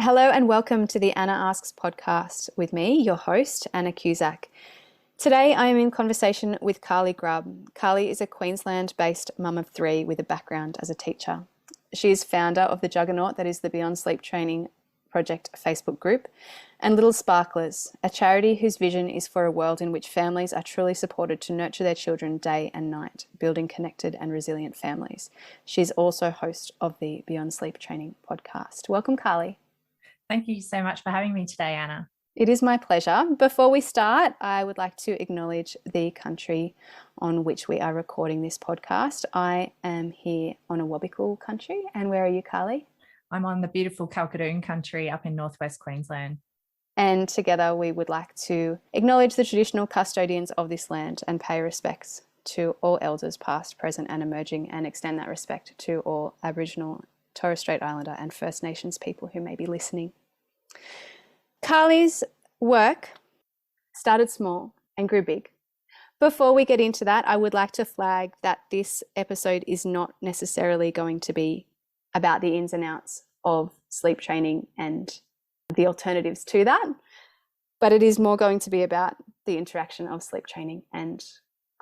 Hello and welcome to the Anna Asks podcast with me, your host, Anna Cusack. Today I am in conversation with Carly Grubb. Carly is a Queensland-based mum of three with a background as a teacher. She is founder of the juggernaut that is the Beyond Sleep Training Project Facebook group, and Little Sparklers, a charity whose vision is for a world in which families are truly supported to nurture their children day and night, building connected and resilient families. She is also host of the Beyond Sleep Training podcast. Welcome, Carly. Thank you so much for having me today, Anna. It is my pleasure. Before we start, I would like to acknowledge the country on which we are recording this podcast. I am here on a Awabakal country. And where are you, Carly? I'm on the beautiful Kalkadoon country up in northwest Queensland. And together we would like to acknowledge the traditional custodians of this land and pay respects to all elders past, present and emerging, and extend that respect to all Aboriginal, Torres Strait Islander and First Nations people who may be listening. Carly's work started small and grew big. Before we get into that, I would like to flag that this episode is not necessarily going to be about the ins and outs of sleep training and the alternatives to that, but it is more going to be about the interaction of sleep training and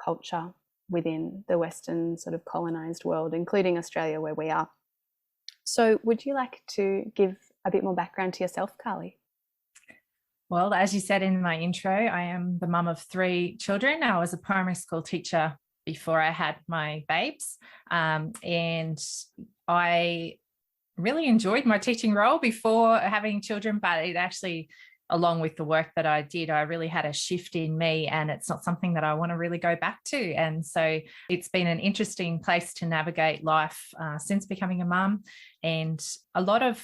culture within the Western sort of colonised world, including Australia where we are. So would you like to give a bit more background to yourself, Carly? Well, as you said in my intro, I am the mum of three children. I was a primary school teacher before I had my babes, and I really enjoyed my teaching role before having children, but it actually, along with the work that I did, I really had a shift in me, and it's not something that I want to really go back to. And so it's been an interesting place to navigate life since becoming a mum. And a lot of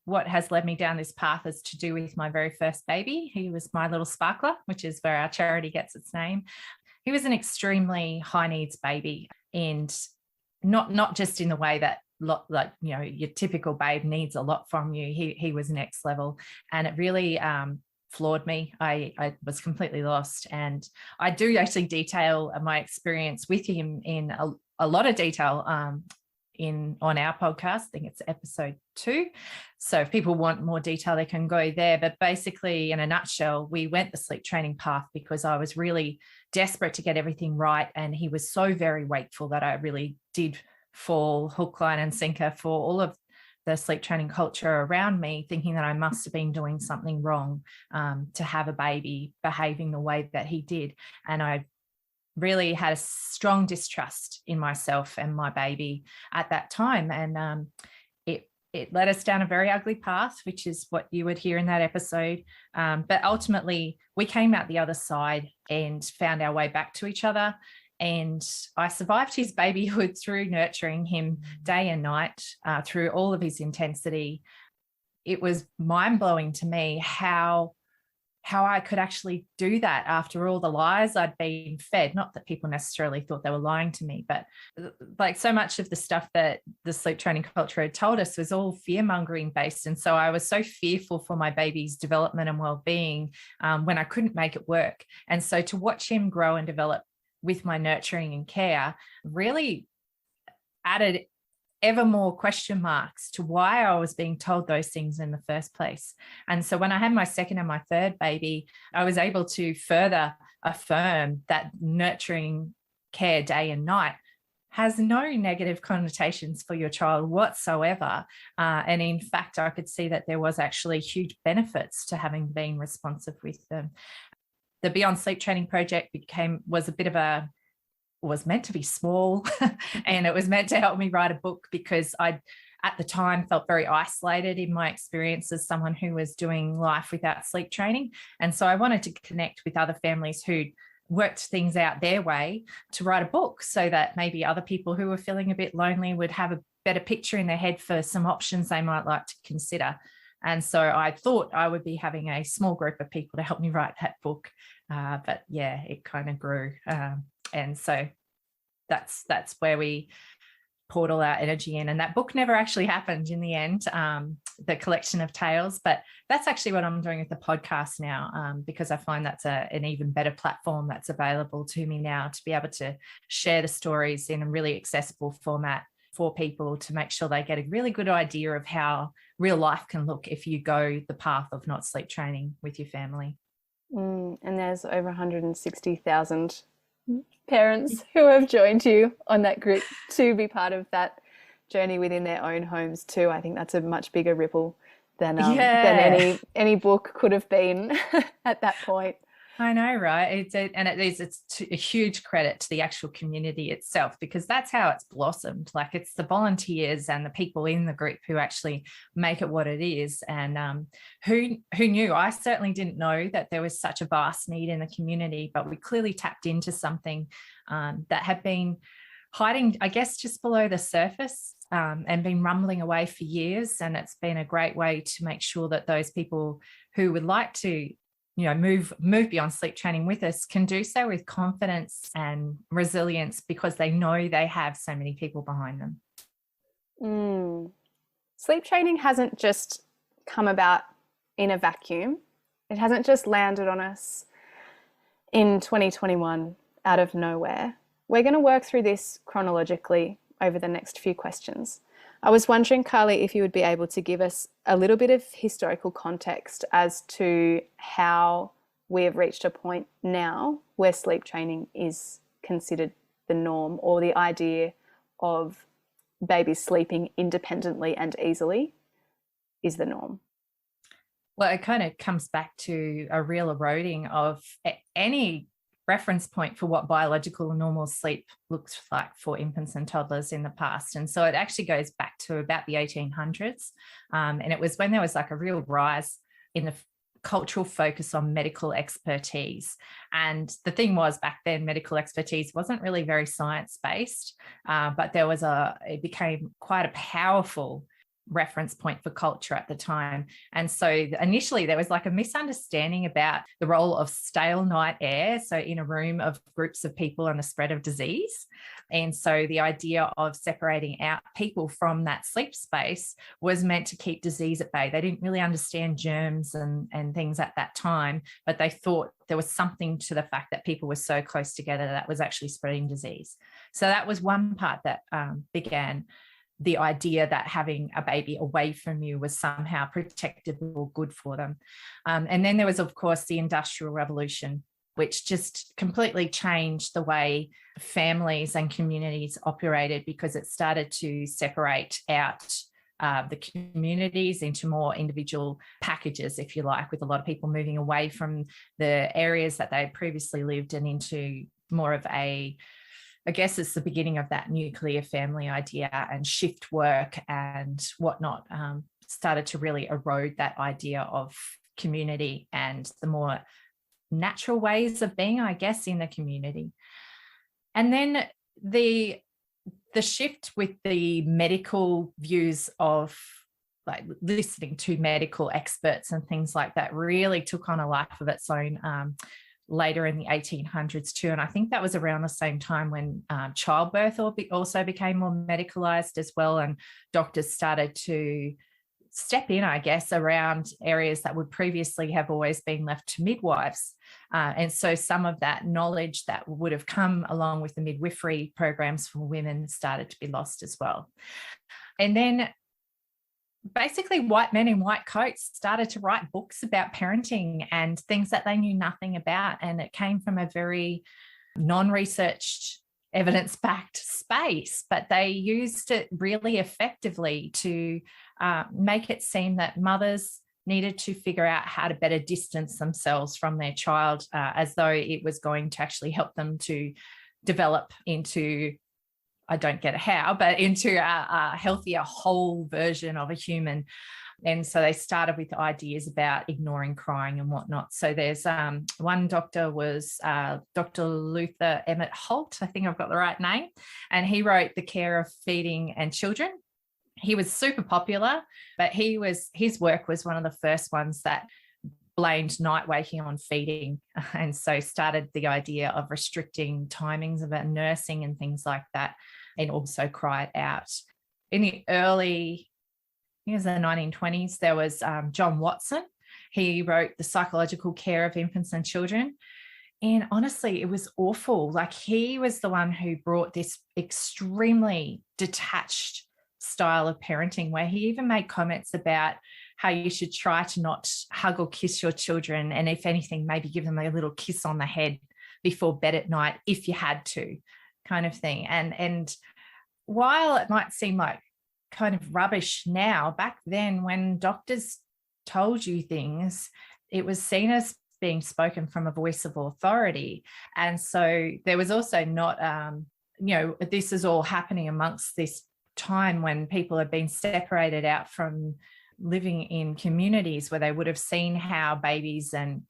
what has led me down this path is to do with my very first baby. He was my little sparkler, which is where our charity gets its name. He was an extremely high needs baby, and not just in the way that your typical babe needs a lot from you. He was next level, and it really floored me. I was completely lost, and I do actually detail my experience with him in a lot of detail on our podcast. I think it's episode 2. So if people want more detail, they can go there. But basically, in a nutshell, we went the sleep training path because I was really desperate to get everything right, and he was so very wakeful that I really did fall hook, line and sinker for all of the sleep training culture around me, thinking that I must have been doing something wrong to have a baby behaving the way that he did. And I really had a strong distrust in myself and my baby at that time. And it led us down a very ugly path, which is what you would hear in that episode. But ultimately, we came out the other side and found our way back to each other. And I survived his babyhood through nurturing him day and night, through all of his intensity. It was mind-blowing to me how I could actually do that after all the lies I'd been fed. Not that people necessarily thought they were lying to me, but like so much of the stuff that the sleep training culture had told us was all fear-mongering based. And so I was so fearful for my baby's development and well-being when I couldn't make it work. And so to watch him grow and develop with my nurturing and care really added ever more question marks to why I was being told those things in the first place. And so when I had my second and my third baby, I was able to further affirm that nurturing care day and night has no negative connotations for your child whatsoever. And in fact, I could see that there was actually huge benefits to having been responsive with them. The Beyond Sleep Training Project was meant to be small and it was meant to help me write a book because I, at the time, felt very isolated in my experience as someone who was doing life without sleep training. And so I wanted to connect with other families who worked things out their way to write a book so that maybe other people who were feeling a bit lonely would have a better picture in their head for some options they might like to consider. And so I thought I would be having a small group of people to help me write that book. But yeah, it kind of grew. And so that's where we poured all our energy in. And that book never actually happened in the end, the collection of tales. But that's actually what I'm doing with the podcast now, because I find that's an even better platform that's available to me now to be able to share the stories in a really accessible format for people to make sure they get a really good idea of how real life can look if you go the path of not sleep training with your family. And there's over 160,000 parents who have joined you on that group to be part of that journey within their own homes too. I think that's a much bigger ripple than any book could have been at that point. I know, right? It's a huge credit to the actual community itself, because that's how it's blossomed. Like, it's the volunteers and the people in the group who actually make it what it is. And who knew? I certainly didn't know that there was such a vast need in the community, but we clearly tapped into something that had been hiding, I guess, just below the surface, and been rumbling away for years. And it's been a great way to make sure that those people who would like to move beyond sleep training with us can do so with confidence and resilience, because they know they have so many people behind them. Sleep training hasn't just come about in a vacuum. It hasn't just landed on us in 2021 out of nowhere. We're going to work through this chronologically over the next few questions. I was wondering, Carly, if you would be able to give us a little bit of historical context as to how we have reached a point now where sleep training is considered the norm, or the idea of babies sleeping independently and easily is the norm. Well, it kind of comes back to a real eroding of any reference point for what biological normal sleep looks like for infants and toddlers in the past. And so it actually goes back to about the 1800s. And it was when there was like a real rise in the cultural focus on medical expertise. And the thing was, back then, medical expertise wasn't really very science-based, but it became quite a powerful reference point for culture at the time. And so initially there was like a misunderstanding about the role of stale night air, so in a room of groups of people, and the spread of disease. And so the idea of separating out people from that sleep space was meant to keep disease at bay. They didn't really understand germs and things at that time, but they thought there was something to the fact that people were so close together that was actually spreading disease. So that was one part that began the idea that having a baby away from you was somehow protective or good for them. And then there was, of course, the Industrial Revolution, which just completely changed the way families and communities operated, because it started to separate out the communities into more individual packages, if you like, with a lot of people moving away from the areas that they had previously lived and into more of I guess it's the beginning of that nuclear family idea, and shift work and whatnot started to really erode that idea of community and the more natural ways of being, I guess, in the community. And then the shift with the medical views of like listening to medical experts and things like that really took on a life of its own later in the 1800s too. And I think that was around the same time when childbirth also became more medicalized as well, and doctors started to step in, I guess, around areas that would previously have always been left to midwives. And so some of that knowledge that would have come along with the midwifery programs for women started to be lost as well. And then basically white men in white coats started to write books about parenting and things that they knew nothing about. And it came from a very non-researched, evidence-backed space, but they used it really effectively to make it seem that mothers needed to figure out how to better distance themselves from their child, as though it was going to actually help them to develop into, I don't get how, but into a healthier whole version of a human. And so they started with ideas about ignoring crying and whatnot. So there's one doctor was Dr. Luther Emmett Holt, I think I've got the right name, and he wrote The Care of Feeding and Children. He was super popular, but his work was one of the first ones that blamed night waking on feeding, and so started the idea of restricting timings about nursing and things like that, and also cried out. In the early, I think it was the 1920s, there was John Watson. He wrote The Psychological Care of Infants and Children. And honestly, it was awful. Like, he was the one who brought this extremely detached style of parenting, where he even made comments about how you should try to not hug or kiss your children. And if anything, maybe give them a little kiss on the head before bed at night, if you had to, kind of thing. And while it might seem like kind of rubbish now, back then when doctors told you things, it was seen as being spoken from a voice of authority. And so there was also not, this is all happening amongst this time when people have been separated out from living in communities where they would have seen how babies and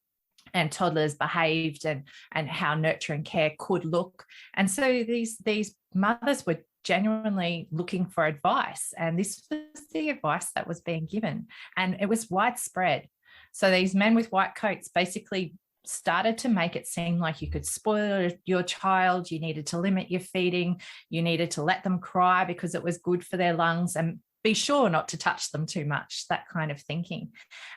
toddlers behaved and how nurture and care could look. And so these mothers were genuinely looking for advice, and this was the advice that was being given, and it was widespread. So these men with white coats basically started to make it seem like you could spoil your child, you needed to limit your feeding, you needed to let them cry because it was good for their lungs, and be sure not to touch them too much, that kind of thinking.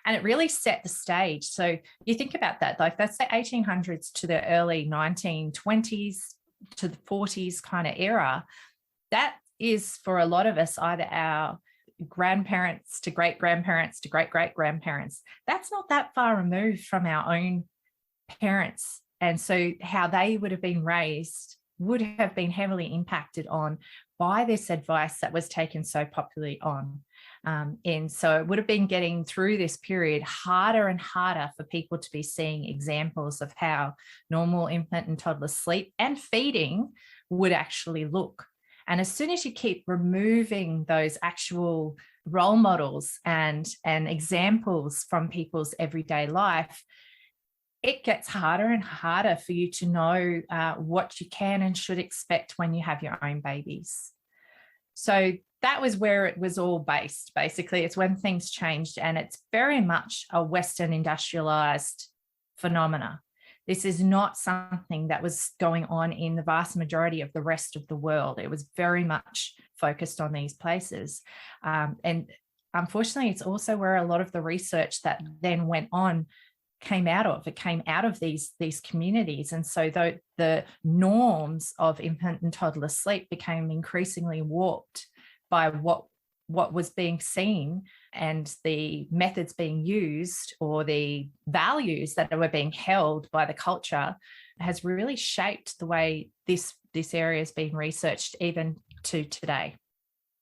And it really set the stage. So you think about that, like that's the 1800s to the early 1920s to the 40s kind of era. That is, for a lot of us, either our grandparents to great-grandparents to great-great-grandparents. That's not that far removed from our own parents. And so how they would have been raised would have been heavily impacted on by this advice that was taken so popularly on. And so it would have been getting through this period harder and harder for people to be seeing examples of how normal infant and toddler sleep and feeding would actually look. And as soon as you keep removing those actual role models and examples from people's everyday life, it gets harder and harder for you to know what you can and should expect when you have your own babies. So that was where it was all based. Basically, it's when things changed, and it's very much a Western industrialized phenomena. This is not something that was going on in the vast majority of the rest of the world. It was very much focused on these places. And unfortunately, it's also where a lot of the research that then went on came out of. It came out of these communities. And so the norms of infant and toddler sleep became increasingly warped by what was being seen and the methods being used, or the values that were being held by the culture, has really shaped the way this area has been researched even to today.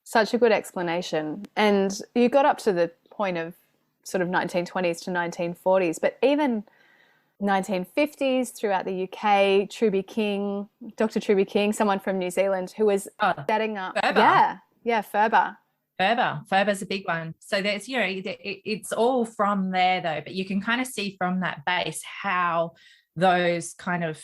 Such a good explanation. And you got up to the point of sort of 1920s to 1940s, but even 1950s throughout the UK, Truby King, Dr. Truby King, someone from New Zealand who was setting up. Ferber. Ferber. Ferber's a big one. So there's, it's all from there though, but you can kind of see from that base how those kind of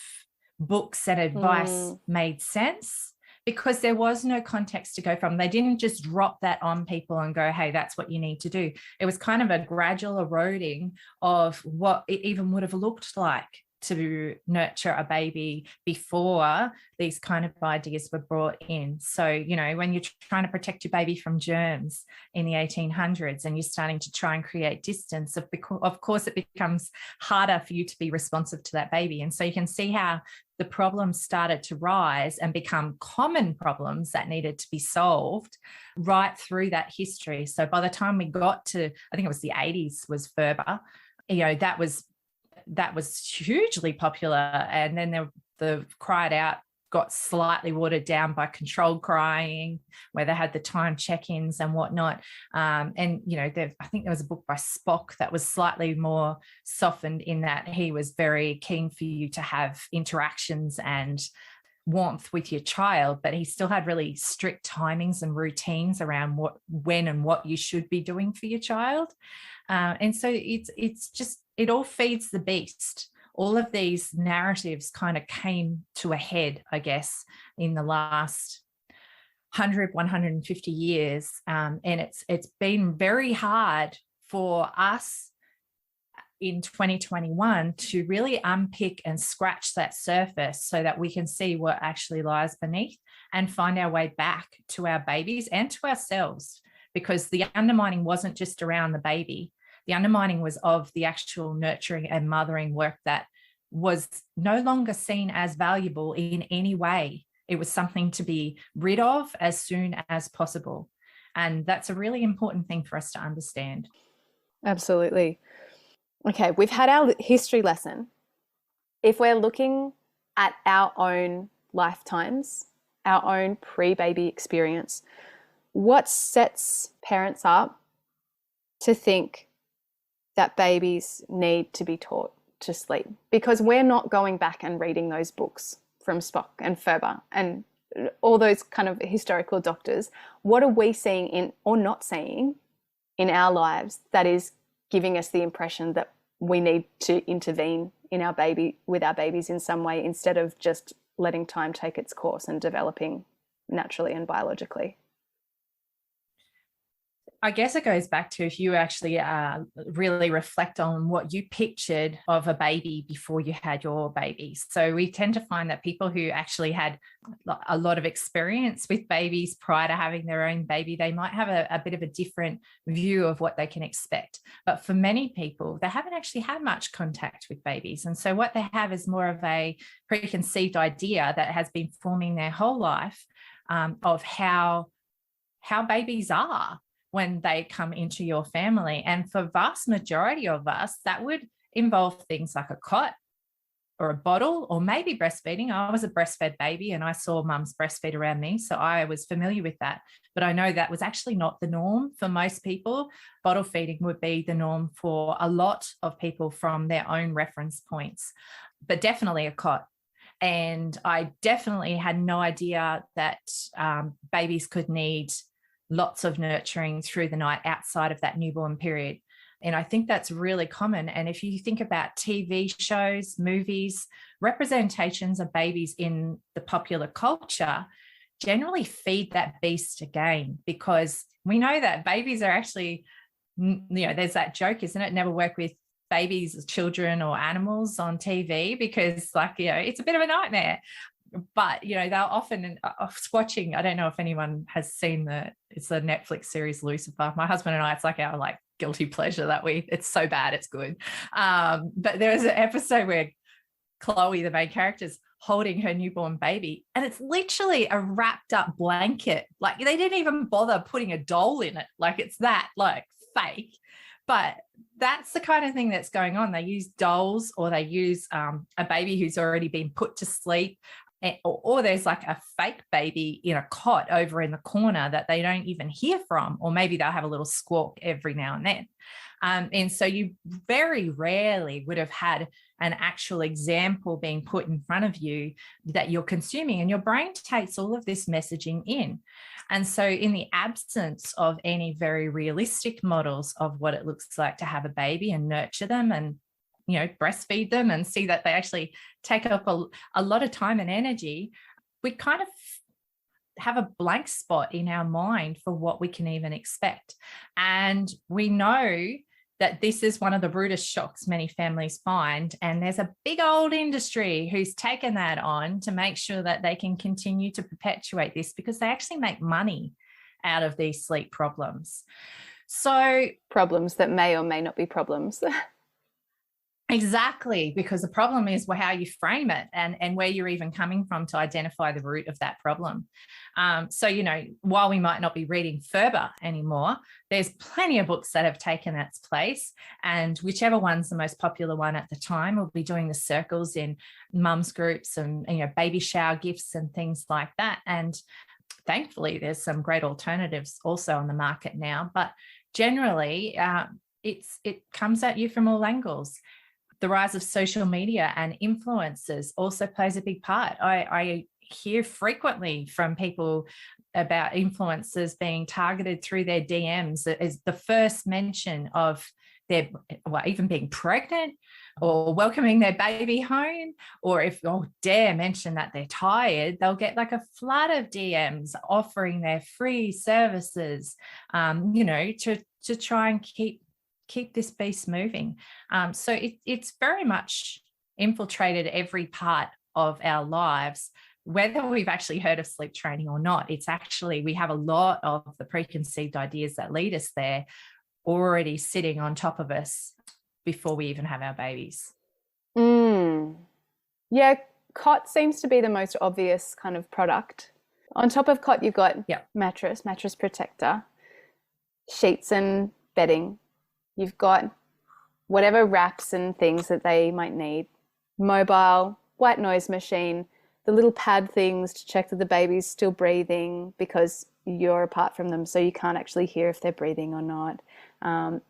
books and advice made sense, because there was no context to go from. They didn't just drop that on people and go, hey, that's what you need to do. It was kind of a gradual eroding of what it even would have looked like to nurture a baby before these kind of ideas were brought in. So, when you're trying to protect your baby from germs in the 1800s and you're starting to try and create distance, of course, it becomes harder for you to be responsive to that baby. And so you can see how the problems started to rise and become common problems that needed to be solved right through that history. So by the time we got to, I think it was the 80s was Ferber, that was hugely popular. And then the cried out got slightly watered down by controlled crying, where they had the time check-ins and whatnot. I think there was a book by Spock that was slightly more softened in that he was very keen for you to have interactions and warmth with your child, but he still had really strict timings and routines around when and what you should be doing for your child. And so it's just, it all feeds the beast. All of these narratives kind of came to a head, I guess, in the last 150 years. And it's been very hard for us in 2021 to really unpick and scratch that surface so that we can see what actually lies beneath and find our way back to our babies and to ourselves, because the undermining wasn't just around the baby. The undermining was of the actual nurturing and mothering work that was no longer seen as valuable in any way. It was something to be rid of as soon as possible. And that's a really important thing for us to understand. Absolutely. Okay, we've had our history lesson. If we're looking at our own lifetimes, our own pre-baby experience, what sets parents up to think that babies need to be taught to sleep? Because we're not going back and reading those books from Spock and Ferber and all those kind of historical doctors. What are we seeing in or not seeing in our lives that is giving us the impression that we need to intervene in our baby with our babies in some way, instead of just letting time take its course and developing naturally and biologically? I guess it goes back to if you actually really reflect on what you pictured of a baby before you had your baby. So we tend to find that people who actually had a lot of experience with babies prior to having their own baby, they might have a bit of a different view of what they can expect. But for many people, they haven't actually had much contact with babies. And so what they have is more of a preconceived idea that has been forming their whole life of how babies are when they come into your family. And for vast majority of us, that would involve things like a cot or a bottle, or maybe breastfeeding. I was a breastfed baby and I saw mums breastfeed around me, so I was familiar with that. But I know that was actually not the norm for most people. Bottle feeding would be the norm for a lot of people from their own reference points, but definitely a cot. And I definitely had no idea that babies could need lots of nurturing through the night outside of that newborn period. And I think that's really common. And if you think about TV shows, movies, representations of babies in the popular culture generally feed that beast again, because we know that babies are actually, there's that joke, isn't it? Never work with babies, children, or animals on TV, because it's a bit of a nightmare. But they'll often watching, I don't know if anyone has seen it's a Netflix series, Lucifer. My husband and I, it's like our guilty pleasure that it's so bad it's good. But there was an episode where Chloe, the main character, is holding her newborn baby, and it's literally a wrapped up blanket. They didn't even bother putting a doll in it. It's that fake. But that's the kind of thing that's going on. They use dolls, or they use a baby who's already been put to sleep. Or there's a fake baby in a cot over in the corner that they don't even hear from, or maybe they'll have a little squawk every now and then. And so you very rarely would have had an actual example being put in front of you that you're consuming, and your brain takes all of this messaging in. And so in the absence of any very realistic models of what it looks like to have a baby and nurture them and breastfeed them and see that they actually take up a lot of time and energy, we kind of have a blank spot in our mind for what we can even expect. And we know that this is one of the rudest shocks many families find. And there's a big old industry who's taken that on to make sure that they can continue to perpetuate this, because they actually make money out of these sleep problems. So problems that may or may not be problems. Exactly, because the problem is how you frame it and where you're even coming from to identify the root of that problem. So, while we might not be reading Ferber anymore, there's plenty of books that have taken its place, and whichever one's the most popular one at the time will be doing the circles in mums groups and, baby shower gifts and things like that. And thankfully, there's some great alternatives also on the market now, but generally it comes at you from all angles. The rise of social media and influencers also plays a big part. I hear frequently from people about influencers being targeted through their DMs as the first mention of their, even being pregnant or welcoming their baby home, or if dare mention that they're tired, they'll get a flood of DMs offering their free services, to try and keep this beast moving. So it's very much infiltrated every part of our lives, whether we've actually heard of sleep training or not. It's actually, we have a lot of the preconceived ideas that lead us there already sitting on top of us before we even have our babies. Mm. Yeah, cot seems to be the most obvious kind of product. On top of cot, you've got Yep. mattress protector, sheets and bedding. You've got whatever wraps and things that they might need. Mobile, white noise machine, the little pad things to check that the baby's still breathing because you're apart from them, so you can't actually hear if they're breathing or not. Um,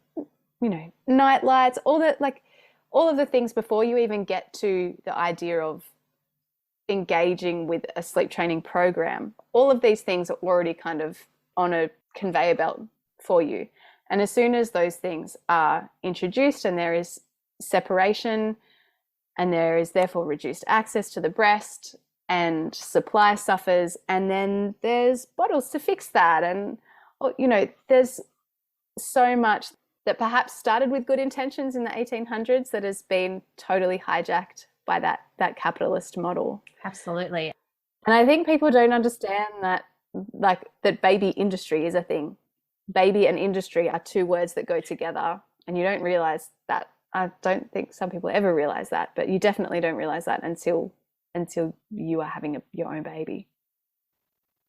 night lights, all of the things before you even get to the idea of engaging with a sleep training program. All of these things are already kind of on a conveyor belt for you. And as soon as those things are introduced and there is separation and there is therefore reduced access to the breast and supply suffers, and then there's bottles to fix that. And, there's so much that perhaps started with good intentions in the 1800s that has been totally hijacked by that capitalist model. Absolutely. And I think people don't understand that, that baby industry is a thing. Baby and industry are two words that go together, and you don't realize that. I don't think some people ever realize that, but you definitely don't realize that until you are having your own baby.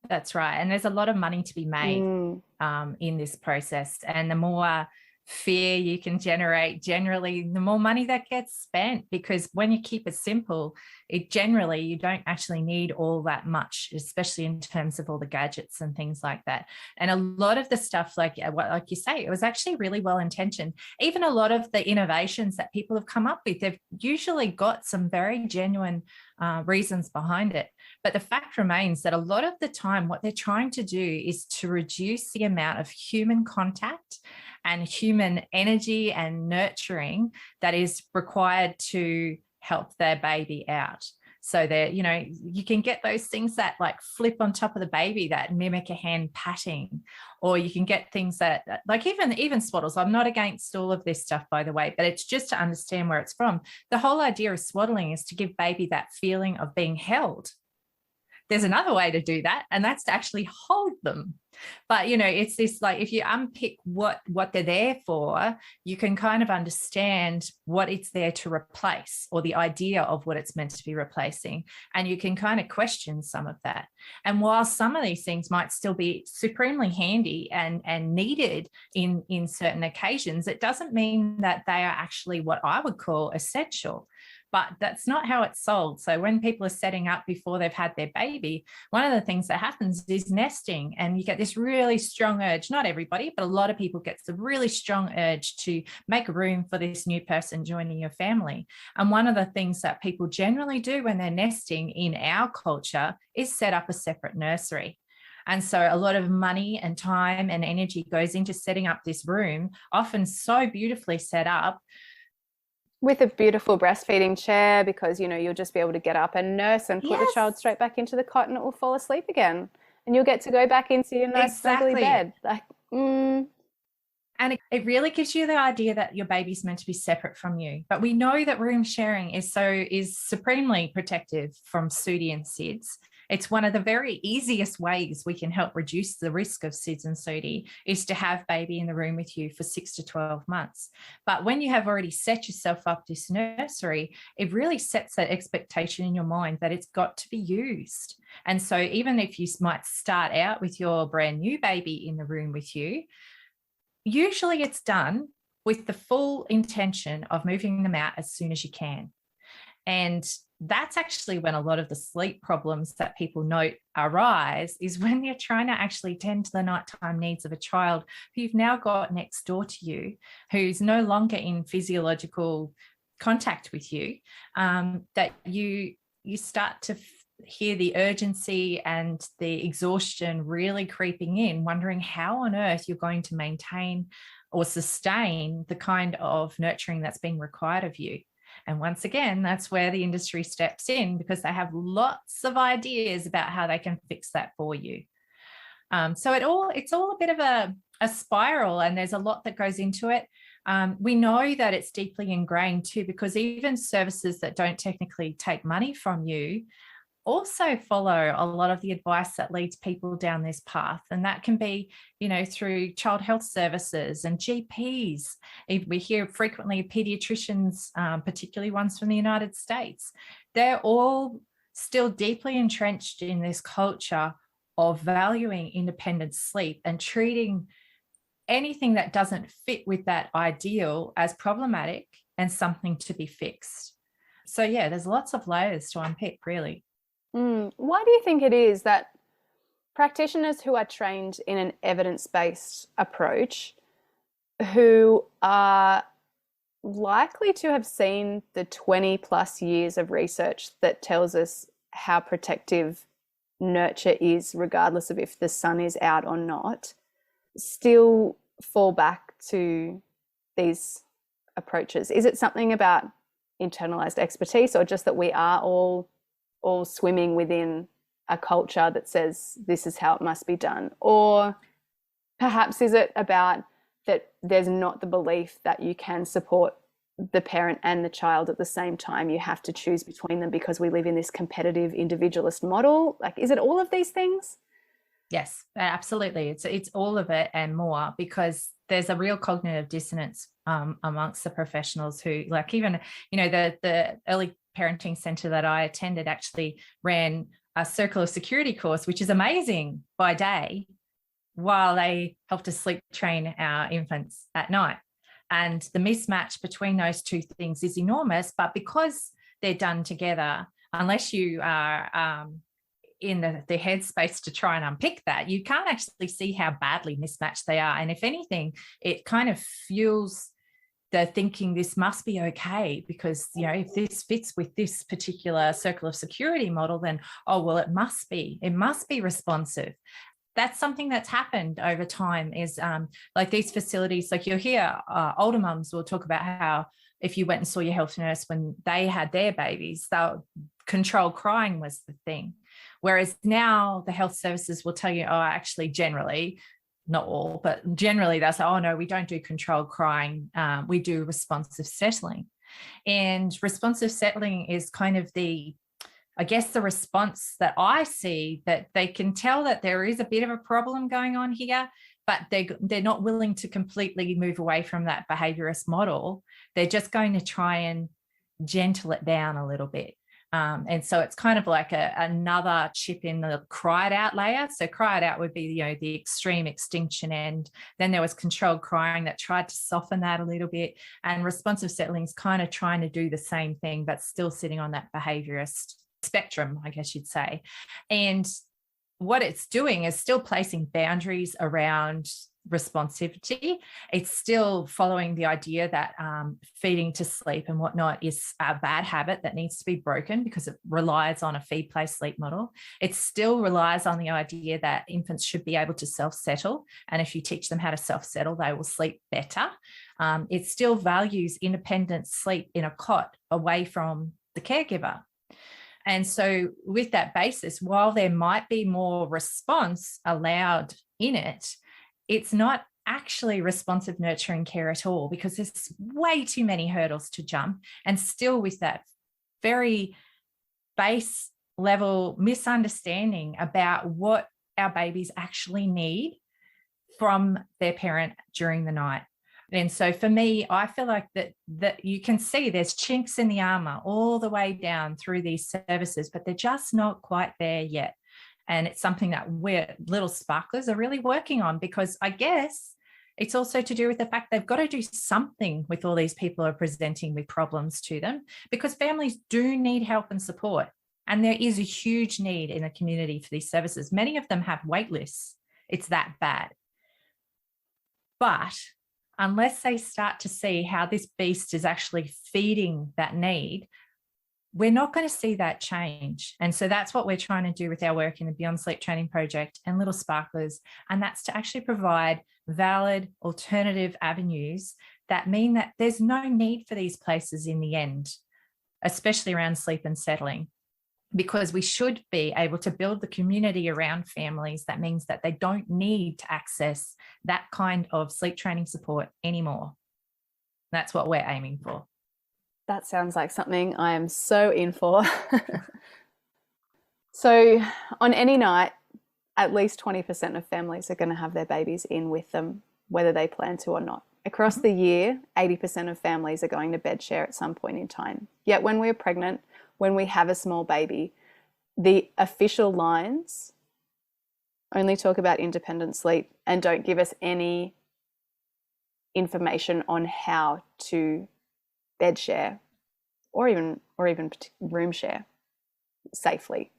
That's right. And there's a lot of money to be made in this process. And the more fear you can generate, generally, the more money that gets spent, because when you keep it simple, you don't actually need all that much, especially in terms of all the gadgets and things like that. And a lot of the stuff, like you say, it was actually really well intentioned. Even a lot of the innovations that people have come up with, they've usually got some very genuine reasons behind it. But the fact remains that a lot of the time, what they're trying to do is to reduce the amount of human contact and human energy and nurturing that is required to help their baby out. So that, you can get those things that like flip on top of the baby that mimic a hand patting, or you can get things that like even swaddles. I'm not against all of this stuff, by the way, but it's just to understand where it's from. The whole idea of swaddling is to give baby that feeling of being held. There's another way to do that, and that's to actually hold them. But, it's this, like, if you unpick what they're there for, you can kind of understand what it's there to replace, or the idea of what it's meant to be replacing. And you can kind of question some of that. And while some of these things might still be supremely handy and needed in certain occasions, it doesn't mean that they are actually what I would call essential. But that's not how it's sold. So when people are setting up before they've had their baby, one of the things that happens is nesting, and you get this really strong urge. Not everybody, but a lot of people get the really strong urge to make room for this new person joining your family. And one of the things that people generally do when they're nesting in our culture is set up a separate nursery. And so a lot of money and time and energy goes into setting up this room, often so beautifully set up, with a beautiful breastfeeding chair, because you'll just be able to get up and nurse and put the child straight back into the cot, and it will fall asleep again, and you'll get to go back into your nice snuggly bed. And it really gives you the idea that your baby's meant to be separate from you. But we know that room sharing is supremely protective from SUDI and SIDS. It's one of the very easiest ways we can help reduce the risk of SIDS and SUDI is to have baby in the room with you for 6 to 12 months. But when you have already set yourself up this nursery, it really sets that expectation in your mind that it's got to be used. And so even if you might start out with your brand new baby in the room with you, usually it's done with the full intention of moving them out as soon as you can. And that's actually when a lot of the sleep problems that people note arise, is when you're trying to actually tend to the nighttime needs of a child who you've now got next door to you, who's no longer in physiological contact with you, that you start to hear the urgency and the exhaustion really creeping in, wondering how on earth you're going to maintain or sustain the kind of nurturing that's being required of you. And once again, that's where the industry steps in, because they have lots of ideas about how they can fix that for you. So it's all a bit of a spiral, and there's a lot that goes into it. We know that it's deeply ingrained too, because even services that don't technically take money from you also follow a lot of the advice that leads people down this path. And that can be, through child health services and GPs. We hear frequently pediatricians, particularly ones from the United States. They're all still deeply entrenched in this culture of valuing independent sleep and treating anything that doesn't fit with that ideal as problematic and something to be fixed. So yeah, there's lots of layers to unpick, really. Why do you think it is that practitioners who are trained in an evidence-based approach, who are likely to have seen the 20 plus years of research that tells us how protective nurture is, regardless of if the sun is out or not, still fall back to these approaches? Is it something about internalized expertise, or just that we are all swimming within a culture that says this is how it must be done? Or perhaps is it about that there's not the belief that you can support the parent and the child at the same time? You have to choose between them because we live in this competitive individualist model. Like, is it all of these things? Yes, absolutely. It's all of it and more, because there's a real cognitive dissonance amongst the professionals who, like, even, the early parenting center that I attended actually ran a circle of security course, which is amazing, by day, while they helped us sleep train our infants at night. And the mismatch between those two things is enormous. But because they're done together, unless you are in the headspace to try and unpick that, you can't actually see how badly mismatched they are. And if anything, it kind of fuels the thinking this must be okay, because, if this fits with this particular circle of security model, then, oh, well, it must be responsive. That's something that's happened over time, is like these facilities, like you'll hear older mums will talk about how if you went and saw your health nurse when they had their babies, controlled crying was the thing. Whereas now the health services will tell you, oh, actually, generally, not all, but generally they'll say, oh, no, we don't do controlled crying. We do responsive settling. And responsive settling is kind of the response that I see, that they can tell that there is a bit of a problem going on here, but they're not willing to completely move away from that behaviorist model. They're just going to try and gentle it down a little bit. And so it's kind of like another chip in the cried out layer. So cried out would be, the extreme extinction end. Then there was controlled crying that tried to soften that a little bit. And responsive settling is kind of trying to do the same thing, but still sitting on that behaviorist spectrum, I guess you'd say. And what it's doing is still placing boundaries around responsivity. It's still following the idea that feeding to sleep and whatnot is a bad habit that needs to be broken, because it relies on a feed, play, sleep model. It still relies on the idea that infants should be able to self-settle, and if you teach them how to self-settle, they will sleep better. It still values independent sleep in a cot away from the caregiver. And so with that basis, while there might be more response allowed in it, it's not actually responsive nurturing care at all, because there's way too many hurdles to jump. And still with that very base level misunderstanding about what our babies actually need from their parent during the night. And so for me, I feel like that you can see there's chinks in the armor all the way down through these services, but they're just not quite there yet. And it's something that we're little sparklers are really working on, because I guess it's also to do with the fact they've got to do something with all these people who are presenting with problems to them, because families do need help and support. And there is a huge need in the community for these services. Many of them have wait lists. It's that bad. But unless they start to see how this beast is actually feeding that need, we're not going to see that change. And so that's what we're trying to do with our work in the Beyond Sleep Training Project and Little Sparklers. And that's to actually provide valid alternative avenues that mean that there's no need for these places in the end, especially around sleep and settling, because we should be able to build the community around families. That means that they don't need to access that kind of sleep training support anymore. That's what we're aiming for. That sounds like something I am so in for. So on any night, at least 20% of families are going to have their babies in with them, whether they plan to or not. Across the year, 80% of families are going to bed share at some point in time. Yet when we're pregnant, when we have a small baby, the official lines only talk about independent sleep and don't give us any information on how to bed share or even room share safely.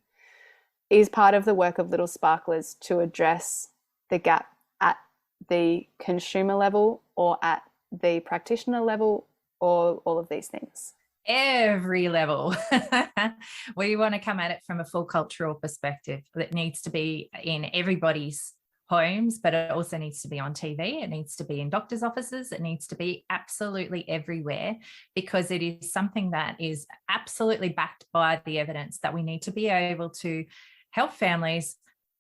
Is part of the work of Little Sparklers to address the gap at the consumer level or at the practitioner level, or all of these things? Every level. We want to come at it from a full cultural perspective that needs to be in everybody's homes, but it also needs to be on TV. It needs to be in doctors' offices. It needs to be absolutely everywhere, because it is something that is absolutely backed by the evidence that we need to be able to help families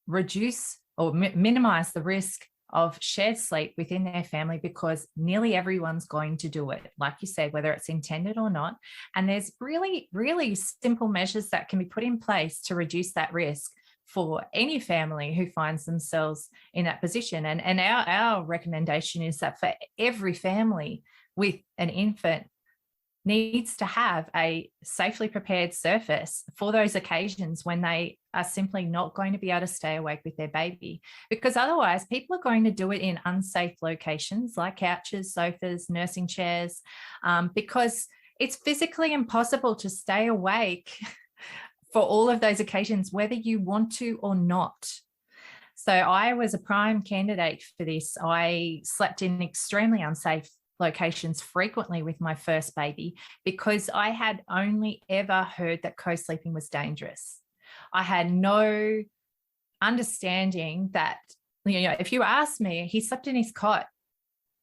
reduce or minimize the risk of shared sleep within their family, because nearly everyone's going to do it, like you said, whether it's intended or not. And there's really, really simple measures that can be put in place to reduce that risk for any family who finds themselves in that position. And our recommendation is that for every family with an infant needs to have a safely prepared surface for those occasions when they are simply not going to be able to stay awake with their baby, because otherwise people are going to do it in unsafe locations like couches, sofas, nursing chairs, because it's physically impossible to stay awake for all of those occasions, whether you want to or not. So I was a prime candidate for this. I slept in extremely unsafe locations frequently with my first baby because I had only ever heard that co-sleeping was dangerous. I had no understanding that, if you asked me, he slept in his cot,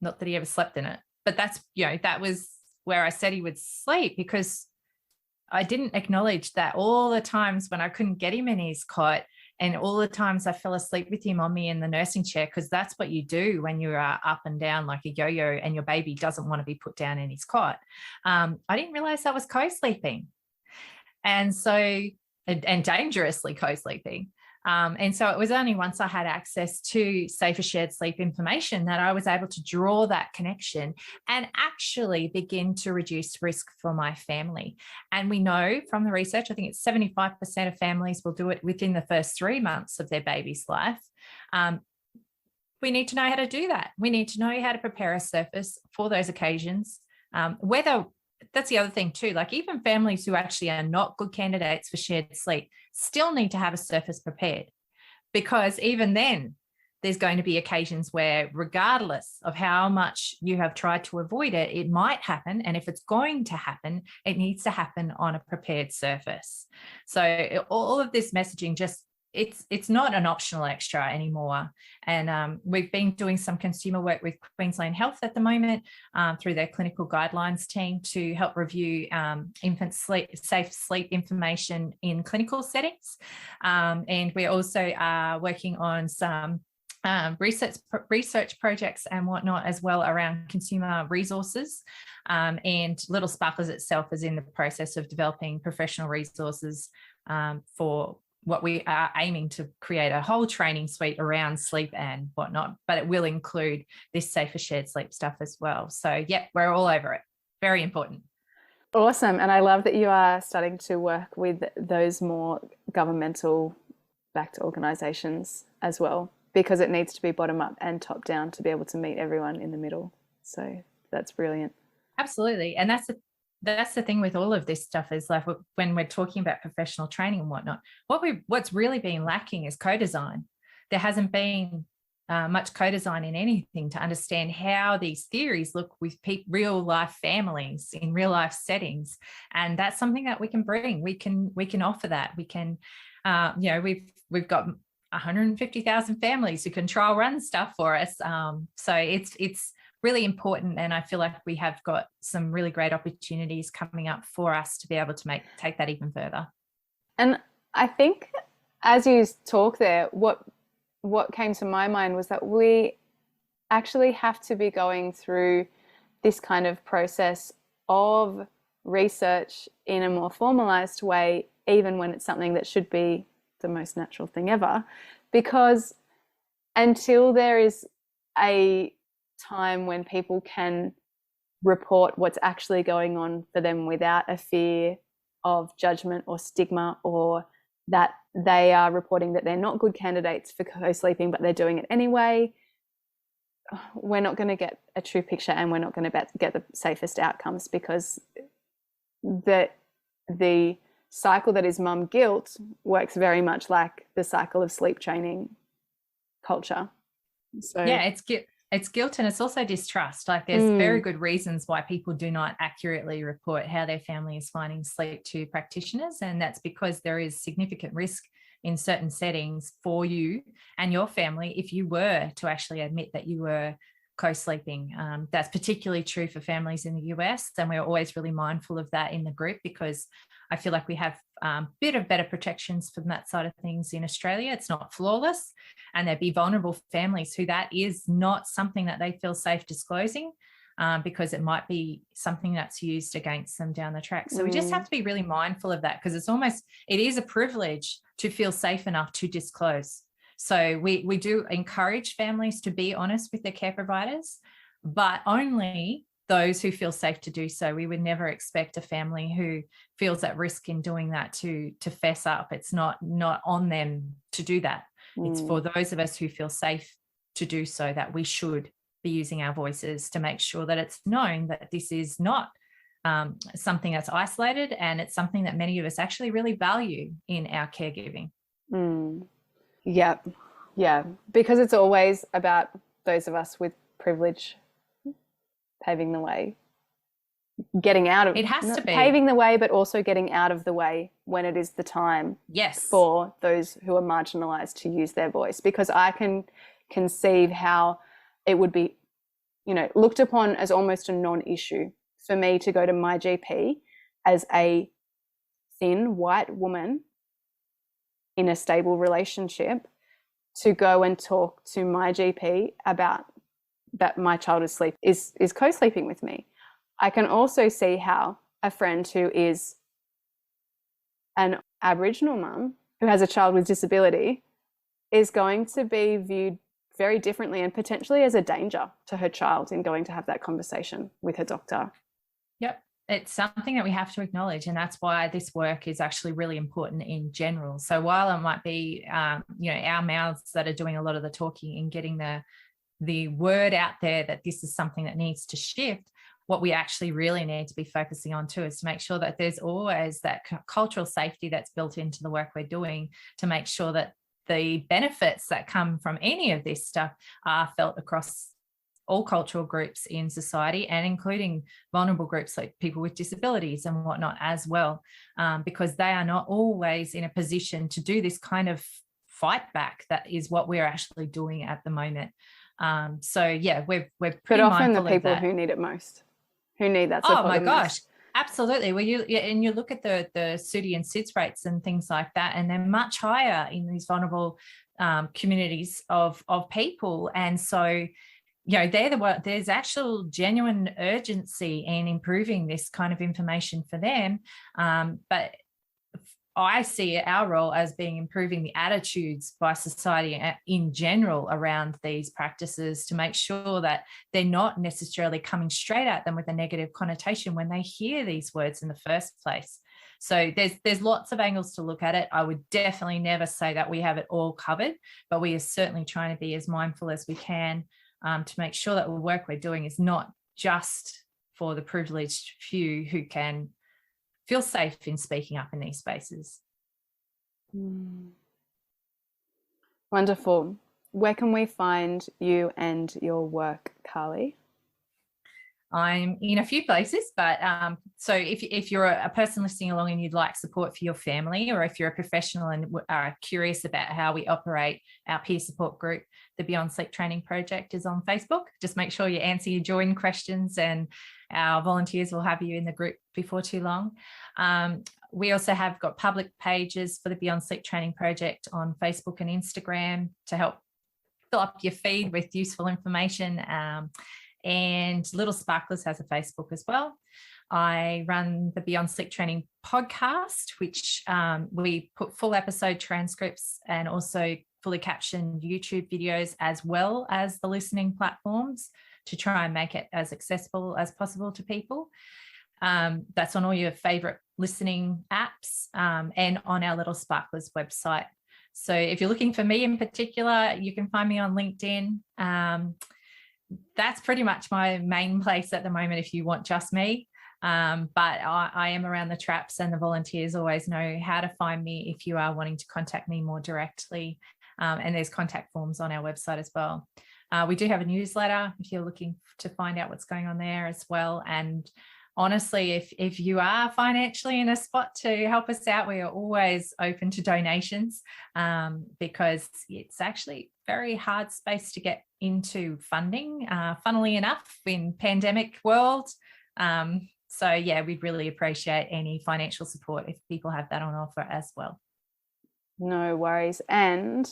not that he ever slept in it, but that's, that was where I said he would sleep, because I didn't acknowledge that all the times when I couldn't get him in his cot, and all the times I fell asleep with him on me in the nursing chair, because that's what you do when you are up and down like a yo-yo and your baby doesn't want to be put down in his cot. I didn't realize that was co-sleeping. And so, and dangerously co-sleeping. And so it was only once I had access to safer shared sleep information that I was able to draw that connection and actually begin to reduce risk for my family. And we know from the research, I think it's 75% of families will do it within the first 3 months of their baby's life. We need to know how to do that. We need to know how to prepare a surface for those occasions, whether that's the other thing too, like even families who actually are not good candidates for shared sleep still need to have a surface prepared, because even then there's going to be occasions where, regardless of how much you have tried to avoid it, it might happen. And if it's going to happen, it needs to happen on a prepared surface. So all of this messaging just, it's not an optional extra anymore. And we've been doing some consumer work with Queensland Health at the moment through their clinical guidelines team to help review infant safe sleep information in clinical settings. And we also are working on some research projects and whatnot as well around consumer resources. And Little Sparklers itself is in the process of developing professional resources for what we are aiming to create a whole training suite around sleep and whatnot, but it will include this safer shared sleep stuff as well. So yeah, we're all over it. Very important. Awesome. And I love that you are starting to work with those more governmental backed organisations as well, because it needs to be bottom up and top down to be able to meet everyone in the middle. So that's brilliant. Absolutely. And that's the thing with all of this stuff, is like when we're talking about professional training and whatnot, what's really been lacking is co-design. There hasn't been much co-design in anything to understand how these theories look with real life families in real life settings. And that's something that we can bring. We can offer that. We can, we've got 150,000 families who can trial run stuff for us. So it's really important, and I feel like we have got some really great opportunities coming up for us to be able to take that even further. And I think as you talk there, what came to my mind was that we actually have to be going through this kind of process of research in a more formalized way, even when it's something that should be the most natural thing ever, because until there is a time when people can report what's actually going on for them without a fear of judgment or stigma, or that they are reporting that they're not good candidates for co-sleeping but they're doing it anyway, we're not going to get a true picture, and we're not going to get the safest outcomes, because the cycle that is mum guilt works very much like the cycle of sleep training culture. So yeah, it's guilt, and it's also distrust. Like, there's very good reasons why people do not accurately report how their family is finding sleep to practitioners, and that's because there is significant risk in certain settings for you and your family if you were to actually admit that you were co-sleeping. That's particularly true for families in the US, and we're always really mindful of that in the group, because I feel like we have a bit of better protections from that side of things in Australia. It's not flawless, and there'd be vulnerable families who that is not something that they feel safe disclosing, because it might be something that's used against them down the track. So we just have to be really mindful of that, because it is a privilege to feel safe enough to disclose. So we do encourage families to be honest with their care providers, but only those who feel safe to do so. We would never expect a family who feels at risk in doing that to fess up. It's not on them to do that. It's for those of us who feel safe to do so that we should be using our voices to make sure that it's known that this is not something that's isolated, and it's something that many of us actually really value in our caregiving. Yeah, because it's always about those of us with privilege paving the way, getting out of it. Has to be paving the way, but also getting out of the way when it is the time for those who are marginalized to use their voice. Because I can conceive how it would be, looked upon as almost a non-issue for me to go to my GP as a thin white woman in a stable relationship to go and talk to my GP about that my child is co-sleeping with me. I can also see how a friend who is an Aboriginal mum who has a child with disability is going to be viewed very differently, and potentially as a danger to her child in going to have that conversation with her doctor. Yep. It's something that we have to acknowledge, and that's why this work is actually really important in general. So while it might be, our mouths that are doing a lot of the talking and getting the word out there that this is something that needs to shift, what we actually really need to be focusing on too is to make sure that there's always that cultural safety that's built into the work we're doing, to make sure that the benefits that come from any of this stuff are felt across all cultural groups in society, and including vulnerable groups like people with disabilities and whatnot as well, because they are not always in a position to do this kind of fight back. That is what we're actually doing at the moment. So yeah, we're pretty but often mindful the people of that. who need it most, who need that support. Oh my gosh, absolutely. Well, you look at the SUDI and SIDS rates and things like that, and they're much higher in these vulnerable communities of people, and so there's actual genuine urgency in improving this kind of information for them. But I see our role as being improving the attitudes by society in general around these practices, to make sure that they're not necessarily coming straight at them with a negative connotation when they hear these words in the first place. So there's lots of angles to look at it. I would definitely never say that we have it all covered, but we are certainly trying to be as mindful as we can to make sure that the work we're doing is not just for the privileged few who can feel safe in speaking up in these spaces. Wonderful. Where can we find you and your work, Carly? I'm in a few places, but so if you're a person listening along and you'd like support for your family, or if you're a professional and are curious about how we operate our peer support group, the Beyond Sleep Training Project is on Facebook. Just make sure you answer your join questions, and our volunteers will have you in the group before too long. We also have got public pages for the Beyond Sleep Training Project on Facebook and Instagram to help fill up your feed with useful information. And Little Sparklers has a Facebook as well. I run the Beyond Sleep Training podcast, which we put full episode transcripts and also fully captioned YouTube videos, as well as the listening platforms, to try and make it as accessible as possible to people. That's on all your favorite listening apps and on our Little Sparklers website. So if you're looking for me in particular, you can find me on LinkedIn. That's pretty much my main place at the moment if you want just me. But I am around the traps, and the volunteers always know how to find me if you are wanting to contact me more directly. And there's contact forms on our website as well. We do have a newsletter if you're looking to find out what's going on there as well. And honestly, if you are financially in a spot to help us out, we are always open to donations, because it's actually very hard space to get into funding, funnily enough, in pandemic world. So yeah, we'd really appreciate any financial support if people have that on offer as well. No worries. And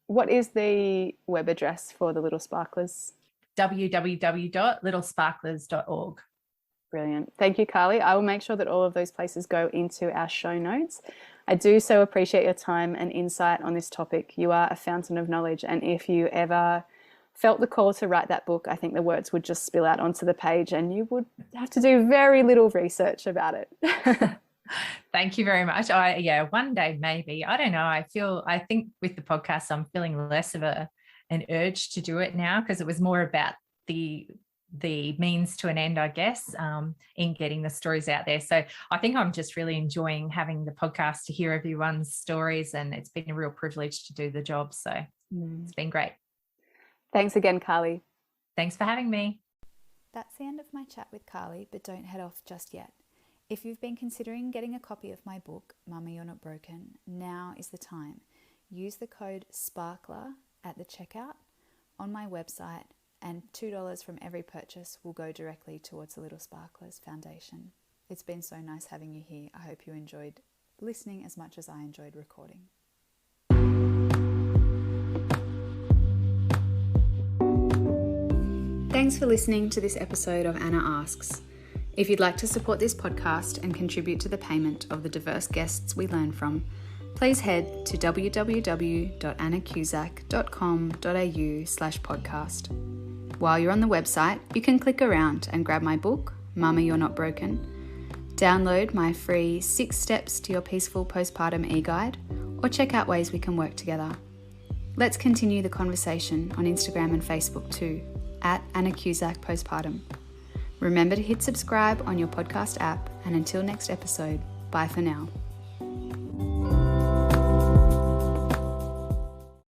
what is the web address for the Little Sparklers? www.littlesparklers.org. Brilliant. Thank you, Carly. I will make sure that all of those places go into our show notes. I do so appreciate your time and insight on this topic. You are a fountain of knowledge, and if you ever felt the call to write that book, I think the words would just spill out onto the page and you would have to do very little research about it. Thank you very much. One day maybe. I don't know. I think with the podcast, I'm feeling less of an urge to do it now, because it was more about the means to an end, I guess, in getting the stories out there. So I think I'm just really enjoying having the podcast to hear everyone's stories, and it's been a real privilege to do the job. So It's been great. Thanks again, Carly. Thanks for having me. That's the end of my chat with Carly, but don't head off just yet. If you've been considering getting a copy of my book, Mama You're Not Broken, now is the time. Use the code SPARKLER at the checkout on my website, and $2 from every purchase will go directly towards the Little Sparklers Foundation. It's been so nice having you here. I hope you enjoyed listening as much as I enjoyed recording. Thanks for listening to this episode of Anna Asks. If you'd like to support this podcast and contribute to the payment of the diverse guests we learn from, please head to www.annacusack.com.au/podcast. While you're on the website, you can click around and grab my book, Mama You're Not Broken, download my free 6 Steps to Your Peaceful Postpartum e-guide, or check out ways we can work together. Let's continue the conversation on Instagram and Facebook too, @AnnaCusackPostpartum. Remember to hit subscribe on your podcast app, and until next episode, bye for now.